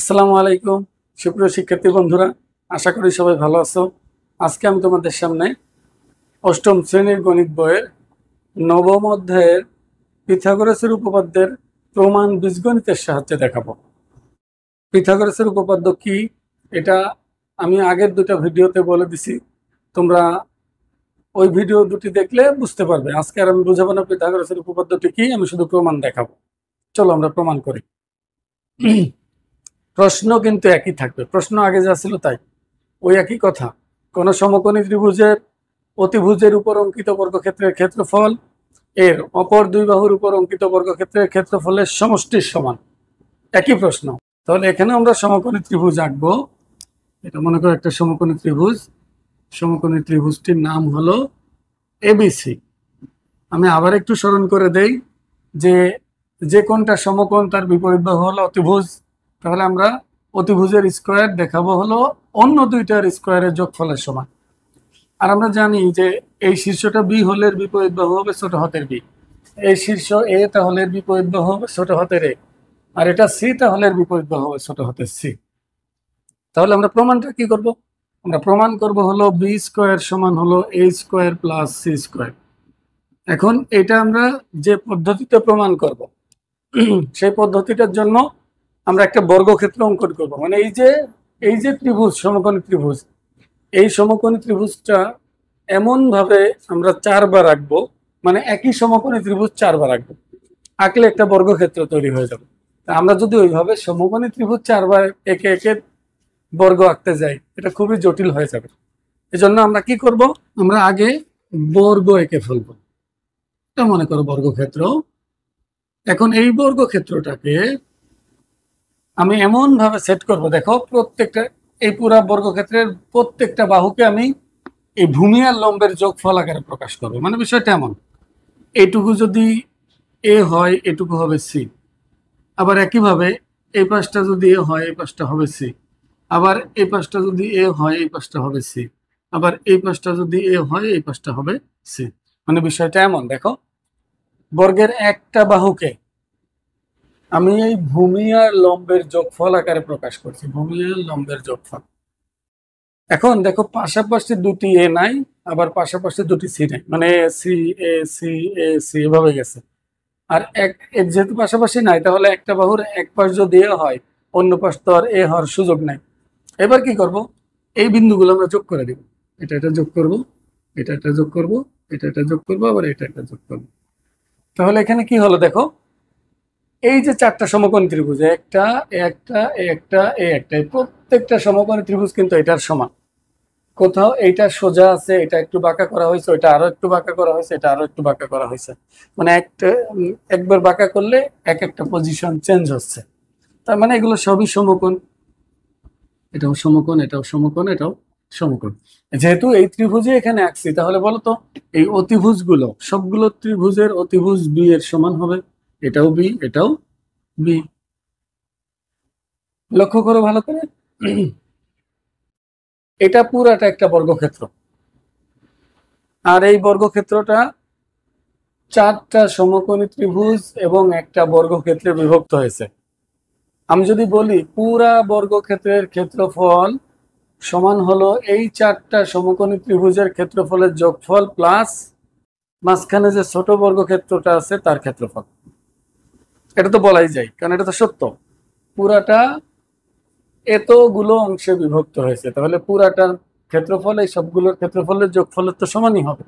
আসসালামু আলাইকুম সুপ্রিয় শিক্ষার্থী বন্ধুরা, আশা করি সবাই ভালো আছো। আজকে আমি তোমাদের সামনে অষ্টম শ্রেণীর গণিত বইয়ের নবম অধ্যায়ের পিথাগোরাসের উপপাদ্যের প্রমাণ বীজগণিতের সাহায্যে দেখাবো। পিথাগোরাসের উপপাদ্য কি এটা আমি আগের দুটো ভিডিওতে বলে দিছি, তোমরা ওই ভিডিও দুটি দেখলে বুঝতে পারবে। আজকে আর আমি বুঝাবো না পিথাগোরাসের উপপাদ্যটি কি, আমি শুধু প্রমাণ দেখাবো। চলো আমরা প্রমাণ করি। প্রশ্ন কিন্তু একই থাকবে, প্রশ্ন আগে যা ছিল তাই, ওই একই কথা। কোন সমকোণী ত্রিভুজের অতিভুজের উপর অঙ্কিত বর্গক্ষেত্রের ক্ষেত্রফল এর অপর দুই বাহুর উপর অঙ্কিত বর্গক্ষেত্রের ক্ষেত্রফলের সমষ্টির সমান। একই প্রশ্ন। তাহলে এখানে আমরা সমকোণী ত্রিভুজ আঁকবো। এটা মনে করো একটা সমকোণী ত্রিভুজ। সমকোণী ত্রিভুজটির নাম হলো এবিসি। আমি আবার একটু স্মরণ করে দেই যে যে কোনটা সমকোণ তার বিপরীত বাহু হলো অতিভুজ। তাহলে আমরা অতিভুজের স্কোয়ার দেখাবো হলো অন্য দুইটার স্কোয়ারের যোগফলের সমান। আর আমরা জানি যে এই শীর্ষটা বি হলে বিপরীত বাহু হবে ছোট হাতের বি, এই শীর্ষ এ তাহলে বিপরীত বাহু হবে ছোট হাতের এ, আর এটা সি তাহলে বিপরীত বাহু হবে ছোট হাতের সি। তাহলে আমরা প্রমাণটা কি করব? আমরা প্রমাণ করব হলো বি স্কোয়ার সমান হলো এ স্কোয়ার প্লাস সি স্কোয়ার। এখন এটা আমরা যে পদ্ধতিতে প্রমাণ করব সেই পদ্ধতিটার জন্য আমরা একটা বর্গক্ষেত্র অঙ্কন করব। মানে এই যে ত্রিভুজ, সমকোণী ত্রিভুজ, এই সমকোণী ত্রিভুজটা এমন ভাবে আমরা চারবার আঁকবো, মানে একই সমকোণী ত্রিভুজ চারবার আঁকবো, আঁকলে একটা বর্গক্ষেত্র তৈরি হয়ে যাবে। তা আমরা যদি ওইভাবে সমকোণী ত্রিভুজ চারবার একে একে বর্গ আঁকতে যাই, এটা খুবই জটিল হয়ে যাবে। এজন্য আমরা কি করব, আমরা আগে বর্গ এঁকে ফেলবো। এটা মনে করো বর্গক্ষেত্র। এখন এই বর্গক্ষেত্রটাকে আমি এমন ভাবে সেট করব, দেখো প্রত্যেকটা এই পুরা বর্গক্ষেত্রের প্রত্যেকটা বাহুকে আমি এই ভূমি আর লম্বের যোগফল আকারে প্রকাশ করবো। মানে বিষয়টা এমন, এইটুকু যদি এ হয় এটুকু হবে সি, আবার একইভাবে এই পাশটা যদি এ হয় এই পাশটা হবে সি, আবার এই পাশটা যদি এ হয় এই পাশটা হবে সি, আবার এই পাশটা যদি এ হয় এই পাশটা হবে সি। মানে বিষয়টা এমন, দেখো বর্গের একটা বাহুকে আমি এই ভূমি আর লম্বের যোগফল আকারে প্রকাশ করছি, ভূমি আর লম্বের যোগফল। এখন দেখো পাশাপাশি দুটি এ নাই, আবার পাশাপাশি দুটি সি নাই, মানে C A C A C এভাবে গেছে। আর যেহেতু পাশাপাশি নাই, তাহলে একটা বাহুর এক পাশ যদি এ হয় অন্য পাশ তো আর এ হওয়ার সুযোগ নাই। এবার কি করব, এই বিন্দুগুলো আমরা যোগ করে দিব। এটা যোগ করব, এটা যোগ করব, এটা যোগ করব, আবার এটা যোগ করব। তাহলে এখানে কি হলো দেখো, এই যে চারটা সমকোণী ত্রিভুজ, একটা একটা একটা একটা, এই প্রত্যেকটা সমকোণী ত্রিভুজ কিন্তু এটার সমান। কোথাও এইটা সোজা আছে, এটা একটু বাঁকা করা হয়েছে, ওইটা আরো একটু বাঁকা করা হয়েছে, এটা আরো একটু বাঁকা করা হয়েছে। মানে একবার বাঁকা করলে এক একটা পজিশন চেঞ্জ হচ্ছে। তার মানে এগুলো সবই সমকোণ। এটাও সমকোণ, এটাও সমকোণ, এটাও সমকোণ। যেহেতু এই ত্রিভুজে এখানে আঁকছি, তাহলে বলতো এই অতিভুজগুলো সবগুলো ত্রিভুজের অতিভুজ বি এর সমান হবে। এটাও বি, এটাও বি। লক্ষ্য করো ভালো করে, এটা পুরাটা একটা বর্গক্ষেত্র, আর এই বর্গক্ষেত্রটা চারটা সমকোণী ত্রিভুজ এবং একটা বর্গক্ষেত্রে বিভক্ত হয়েছে। আমি যদি বলি পুরা বর্গক্ষেত্রের ক্ষেত্রফল সমান হলো এই চারটা সমকোণী ত্রিভুজের ক্ষেত্রফলের যোগফল প্লাস মাঝখানে যে ছোট বর্গক্ষেত্রটা আছে তার ক্ষেত্রফল। এটা তো বলাই যায়, কারণ এটা তো সত্য। পুরাটা এতগুলো অংশে বিভক্ত হয়েছে, তাহলে পুরাটার ক্ষেত্রফল এই সবগুলোর ক্ষেত্রফলের যোগফলের তো সমানই হবে।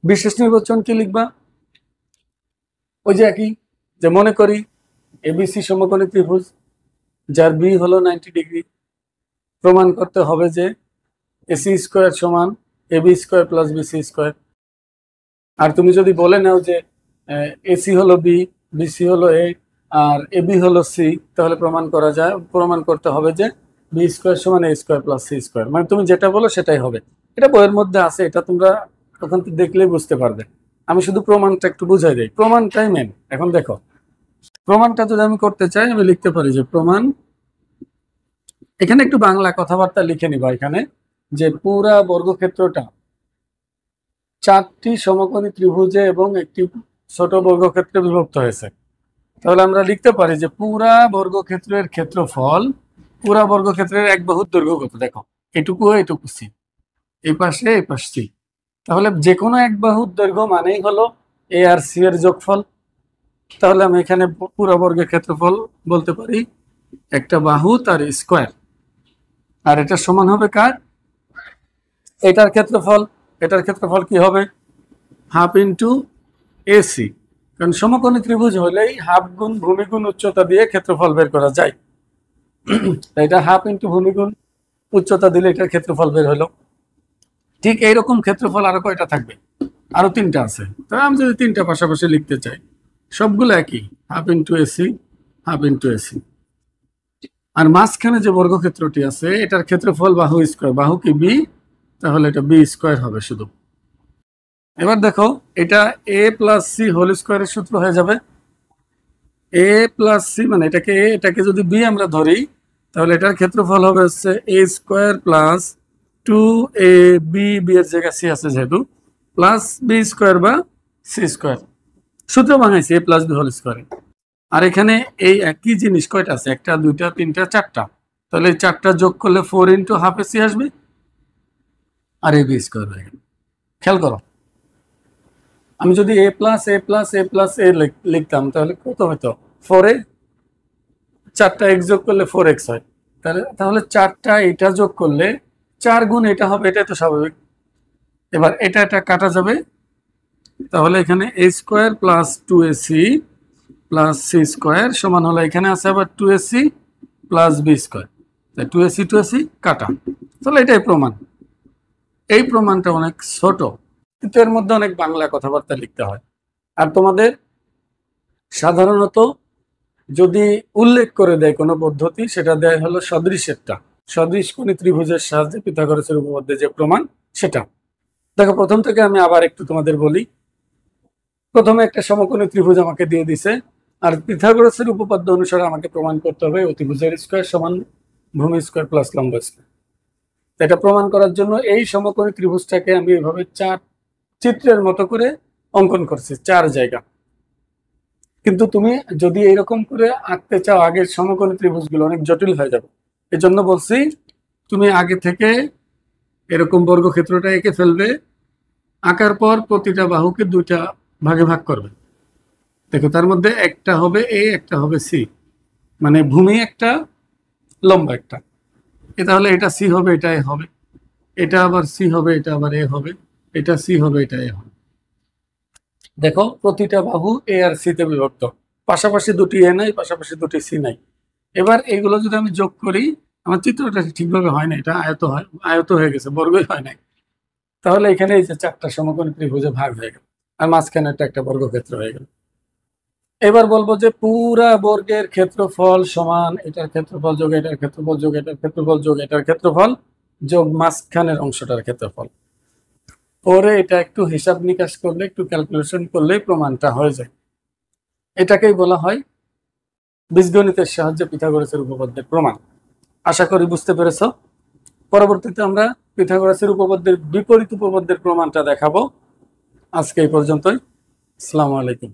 বিশেষ নির্বাচন কি লিখবা? ওই যে একই, যে মনে করি এবিসি সমকোণী ত্রিভুজ যার বি হলো 90 ডিগ্রি। প্রমাণ করতে হবে যে এসি স্কোয়ার সমান AB square plus BC square. আর তুমি যদি বলে নাও যে এসি হলো বি, বিসি হলো এ, আর এবি হলো সি, তাহলে প্রমাণ করতে হবে যে বি স্কোয়ার সমান এ স্কোয়ার প্লাস সি স্কোয়ার। মানে তুমি যেটা বলো সেটাই হবে। এটা বইয়ের মধ্যে আছে, এটা তোমরা তখন দেখলেই বুঝতে পারবে। আমি শুধু প্রমাণটা একটু বুঝাই দিই, প্রমাণটাই মেন। এখন দেখো, প্রমাণটা যদি আমি করতে চাই আমি লিখতে পারি যে প্রমাণ, এখানে একটু বাংলা কথাবার্তা লিখে নিবা এখানে, যে পুরা বর্গক্ষেত্রটা চারটি সমকোণী ত্রিভুজে এবং একটি ছোট বর্গক্ষেত্রে বিভক্ত হয়েছে। তাহলে আমরা লিখতে পারি যে পুরা বর্গক্ষেত্রের ক্ষেত্রফল, পুরা বর্গক্ষেত্রের এক বাহুর দৈর্ঘ্য কত, দেখো এটুকু এটুকু সি, এই পাশে এই পাশে সি। তাহলে যে কোনো এক বাহুর দৈর্ঘ্য মানেই হলো এ আর সি এর যোগফল। তাহলে আমি এখানে পুরা বর্গের ক্ষেত্রফল বলতে পারি একটা বাহু তার স্কোয়ার, আর এটা সমান হবে কার, এটার ক্ষেত্রফল। এটার ক্ষেত্রফল কি হবে, হাফ ইন্টু এসি, কারণ সমকোণী ত্রিভুজ হলেই হাফ গুণ ভূমি গুণ উচ্চতা দিয়ে ক্ষেত্রফল বের করা যায়। এটা হাফ ইন্টু ভূমি গুণ উচ্চতা দিলে এটার ক্ষেত্রফল বের হলো। ঠিক এইরকম ক্ষেত্রফল আরো কয়টা থাকবে, আরো তিনটা আছে। তাই আমি যদি তিনটা পাশাপাশি লিখতে চাই, সবগুলো একই, half into AC, half into AC. আর মাঝখানে যে বর্গক্ষেত্রটি আছে এটার ক্ষেত্রফল বাহু স্কোয়ার, বাহু কি বি, তাহলে এটা বি স্কোয়ার হবে শুধু। এবার দেখো এটা এ প্লাস সি হোল স্কোয়ারের সূত্র হয়ে যাবে। এ প্লাস সি মানে এটাকে এ, এটাকে যদি বি আমরা ধরি, তাহলে এটার ক্ষেত্রফল হবে হচ্ছে এ স্কোয়ার প্লাস 2ab, বি এর জায়গায় সি আছে যেহেতু, প্লাস বি স্কোয়ার বা সি স্কোয়ার। সূত্র বানাইছি এ প্লাস বি হোল স্কোয়ারে। আর এখানে এই একই জিনিস কয়টা আছে, একটা দুইটা তিনটা চারটা, তাহলে এই চারটা যোগ করলে 4 ইন্টু হাফ এসি আসবে, আর এ বি স্কোয়ার হয়ে গেল। খেয়াল করো, আমি যদি এ প্লাস এ প্লাস এ প্লাস এ লিখতাম তাহলে কত হতো, 4 এ চারটা এক্স যোগ করলে 4x হয়। তাহলে চারটা এটা যোগ করলে 4 গুণ এটা হবে, এটাই তো স্বাভাবিক। এবার এটা এটা কাটা যাবে, তাহলে এখানে A square plus 2ac plus C square সমান হলো, এখানে আছে আবার 2ac প্লাস বি স্কোয়ার, তাই 2ac কাটা। তাহলে এটাই প্রমাণ। এই প্রমাণটা অনেক ছোট, কিন্তু এর মধ্যে অনেক বাংলা কথাবার্তা লিখতে হয়। আর তোমাদের সাধারণত যদি উল্লেখ করে দেয় কোনো পদ্ধতি, সেটা দেয় হলো সদৃশেরটা, সদৃশকোণী ত্রিভুজের সাহায্যে পিথাগোরাসের উপপাদ্যের যে প্রমাণ সেটা। দেখো প্রথম থেকে আমি আবার একটু তোমাদের বলি। প্রথমে একটা সমকোণী ত্রিভুজ আমাকে দিয়ে দিছে, আর পিথাগোরাসের উপপাদ্য অনুসারে আমাকে প্রমাণ করতে হবে অতিভুজের স্কোয়ার সমান ভূমি স্কোয়ার প্লাস লম্ব স্কোয়ার। এটা প্রমাণ করার জন্য এই সমকোণী ত্রিভুজটাকে আমি এভাবে চার চিত্রের মতো করে অঙ্কন করছি, 4 জায়গা। কিন্তু তুমি যদি এইরকম করে আঁকতে চাও, আগের সমকোণী ত্রিভুজগুলো অনেক জটিল হয়ে যাবে। এজন্য বলছি তুমি আগে থেকে এরকম বর্গক্ষেত্রটা এঁকে ফেলবে, আঁকার পর প্রতিটা বাহুকে 2টা ভাগে ভাগ করবে। দেখো তার মধ্যে একটা হবে এ, একটা হবে সি, মানে ভূমি একটা, লম্বা একটা। তাহলে এটা সি হবে, এটা এ হবে, এটা আবার সি হবে, এটা আবার এ হবে, এটা সি হবে, এটা এ হবে। দেখো প্রতিটা বাহু এ আর সি তে বিভক্ত, পাশাপাশি 2টি এ নাই, পাশাপাশি 2টি সি নাই। এবার এইগুলো যদি আমি যোগ করি, আমার চিত্রটা ঠিকভাবে হয় না, এটা আয়ত হয়, আয়ত হয়ে গেছে, বর্গই হয় নাই। তাহলে এখানে এই যে 4টা সমকোণী ত্রিভুজে ভাগ হয়ে গেল, আর মাঝখানে একটা বর্গক্ষেত্র হয়ে গেল। এবার বলবো যে পুরা বর্গের ক্ষেত্রফল সমান এটার ক্ষেত্রফল যোগ এটার ক্ষেত্রফল যোগ এটার ক্ষেত্রফল যোগ এটার ক্ষেত্রফল যোগ মাঝখানের অংশটার ক্ষেত্রফল। পরে এটা একটু হিসাব নিকাশ করলে, একটু ক্যালকুলেশন করলেই প্রমাণটা হয়ে যায়। এটাকেই বলা হয় বীজগণিতের সাহায্যে পিথাগোরাসের উপপাদ্যের প্রমাণ। আশা করি বুঝতে পেরেছ। পরবর্তীতে আমরা পিথাগোরাসের উপপাদ্যের বিপরীত উপপাদ্যের প্রমাণটা দেখাবো। আজকে এই পর্যন্তই। আসসালামু আলাইকুম।